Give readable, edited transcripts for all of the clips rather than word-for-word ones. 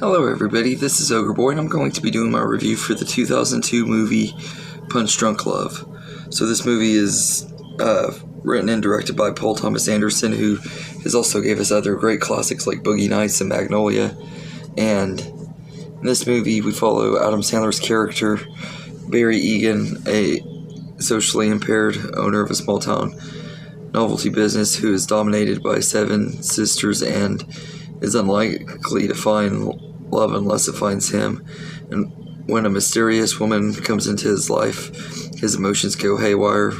Hello everybody, this is Ogre Boy and I'm going to be doing my review for the 2002 movie Punch Drunk Love. So this movie is written and directed by Paul Thomas Anderson, who has also gave us other great classics like Boogie Nights and Magnolia. And in this movie we follow Adam Sandler's character, Barry Egan, a socially impaired owner of a small town novelty business who is dominated by 7 sisters and is unlikely to find love unless it finds him. And when a mysterious woman comes into his life, his emotions go haywire,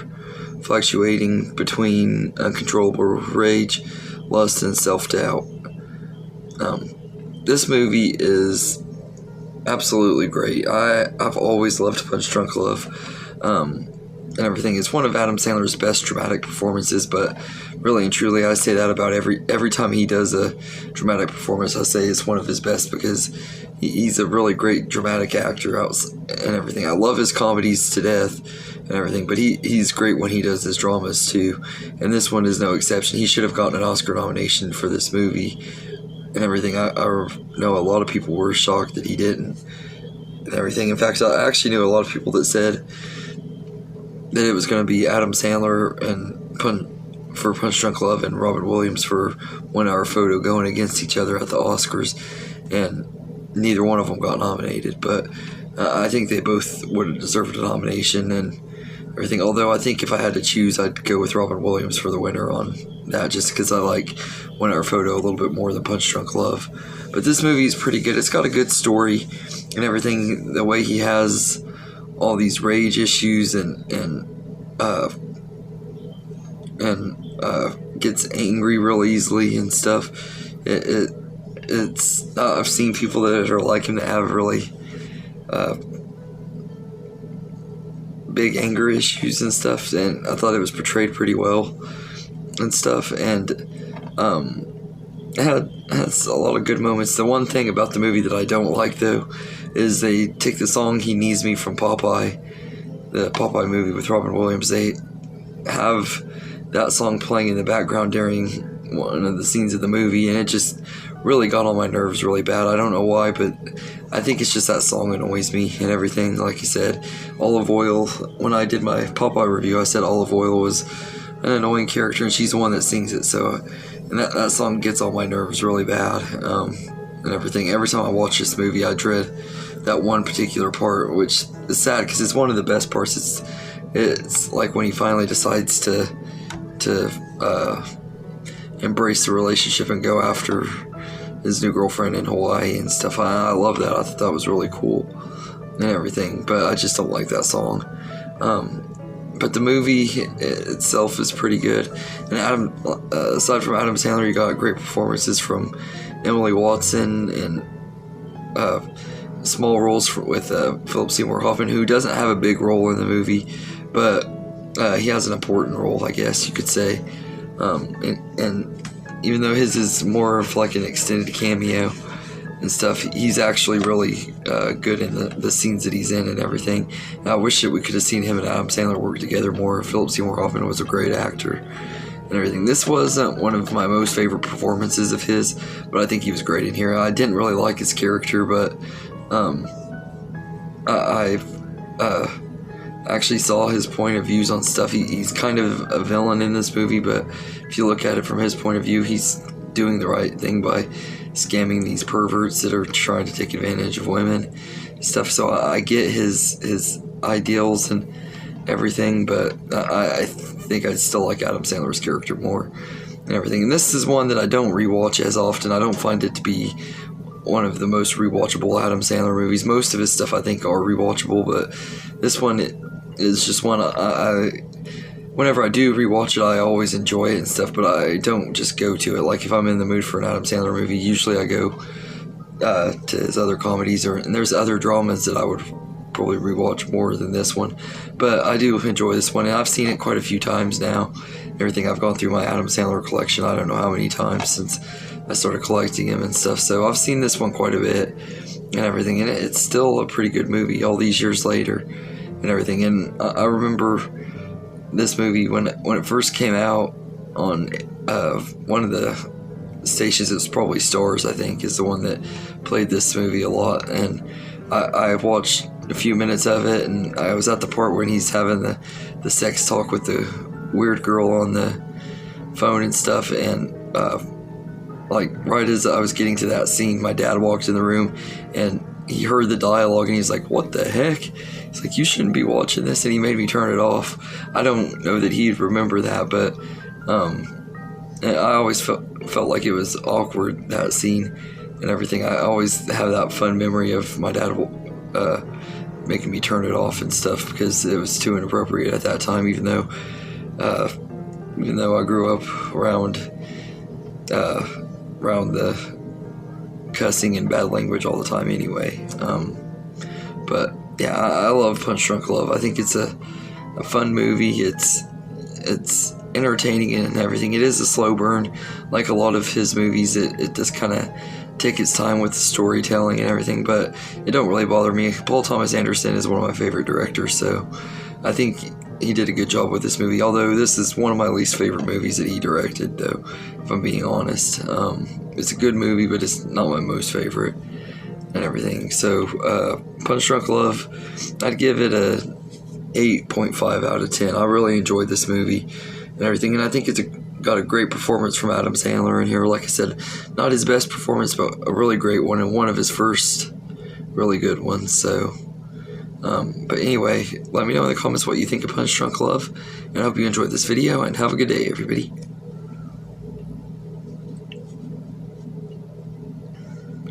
fluctuating between uncontrollable rage, lust, and self-doubt. This movie is absolutely great. I've always loved Punch Drunk Love. And everything. It's one of Adam Sandler's best dramatic performances, but really and truly I say that about every time he does a dramatic performance. I say it's one of his best because he's a really great dramatic actor and everything. I love his comedies to death and everything, but he's great when he does his dramas too, and this one is no exception. He should have gotten an Oscar nomination for this movie and everything. I know a lot of people were shocked that he didn't and everything. In fact, I actually knew a lot of people that said that it was going to be Adam Sandler for Punch Drunk Love and Robin Williams for 1 Hour Photo going against each other at the Oscars, and neither one of them got nominated, but I think they both would have deserved a nomination and everything, although I think if I had to choose I'd go with Robin Williams for the winner on that, just because I like 1 Hour Photo a little bit more than Punch Drunk Love. But this movie is pretty good. It's got a good story and everything. The way he has all these rage issues and gets angry real easily and stuff. It's I've seen people that are like him that have really big anger issues and stuff, and I thought it was portrayed pretty well and stuff, and it has a lot of good moments. The one thing about the movie that I don't like though is they take the song He Needs Me from Popeye, the Popeye movie with Robin Williams. They have that song playing in the background during one of the scenes of the movie, and it just really got on my nerves really bad. I don't know why, but I think it's just that song annoys me and everything. Like you said, Olive Oyl, when I did my Popeye review, I said Olive Oyl was an annoying character, and she's the one that sings it, so and that song gets on my nerves really bad and everything. Every time I watch this movie I dread that one particular part, which is sad because it's one of the best parts. It's like when he finally decides to embrace the relationship and go after his new girlfriend in Hawaii and stuff. I love that. I thought that was really cool and everything, but I just don't like that song. But the movie itself is pretty good, and aside from Adam Sandler, you got great performances from Emily Watson and small roles with Philip Seymour Hoffman, who doesn't have a big role in the movie, but he has an important role, I guess you could say. And even though his is more of like an extended cameo and stuff, he's actually really good in the scenes that he's in and everything. And I wish that we could have seen him and Adam Sandler work together more. Philip Seymour Hoffman was a great actor and everything. This wasn't one of my most favorite performances of his, but I think he was great in here. I didn't really like his character, but I actually saw his point of views on stuff. He's kind of a villain in this movie, but if you look at it from his point of view, he's doing the right thing by scamming these perverts that are trying to take advantage of women and stuff. So I get his ideals and everything, but I think I still like Adam Sandler's character more and everything. And this is one that I don't rewatch as often. I don't find it to be one of the most rewatchable Adam Sandler movies. Most of his stuff I think are rewatchable, but this one is just one whenever I do rewatch it, I always enjoy it and stuff, but I don't just go to it. Like if I'm in the mood for an Adam Sandler movie, usually I go to his other comedies, and there's other dramas that I would probably rewatch more than this one, but I do enjoy this one, and I've seen it quite a few times now. Everything, I've gone through my Adam Sandler collection, I don't know how many times since I started collecting him and stuff, so I've seen this one quite a bit and everything, and it's still a pretty good movie all these years later and everything. And I remember this movie when it first came out on one of the stations. It's probably Stars, I think, is the one that played this movie a lot. And I watched a few minutes of it, and I was at the part when he's having the sex talk with the weird girl on the phone and stuff. And like right as I was getting to that scene, my dad walked in the room and he heard the dialogue and he's like, "What the heck?" He's like, "You shouldn't be watching this," and he made me turn it off. I don't know that he'd remember that, but I always felt like it was awkward, that scene and everything. I always have that fun memory of my dad making me turn it off and stuff because it was too inappropriate at that time, even though I grew up around the cussing and bad language all the time anyway. But yeah, I love Punch Drunk Love. I think it's a fun movie. It's entertaining and everything. It is a slow burn, like a lot of his movies. It does kind of take its time with the storytelling and everything, but it don't really bother me. Paul Thomas Anderson is one of my favorite directors, so I think he did a good job with this movie. Although this is one of my least favorite movies that he directed, though, if I'm being honest. It's a good movie, but it's not my most favorite and everything. So Punch Drunk Love, I'd give it a 8.5 out of 10. I really enjoyed this movie and everything, and I think it's got a great performance from Adam Sandler in here. Like I said, not his best performance, but a really great one, and one of his first really good ones. So but anyway, let me know in the comments what you think of Punch Drunk Love, and I hope you enjoyed this video, and have a good day, everybody.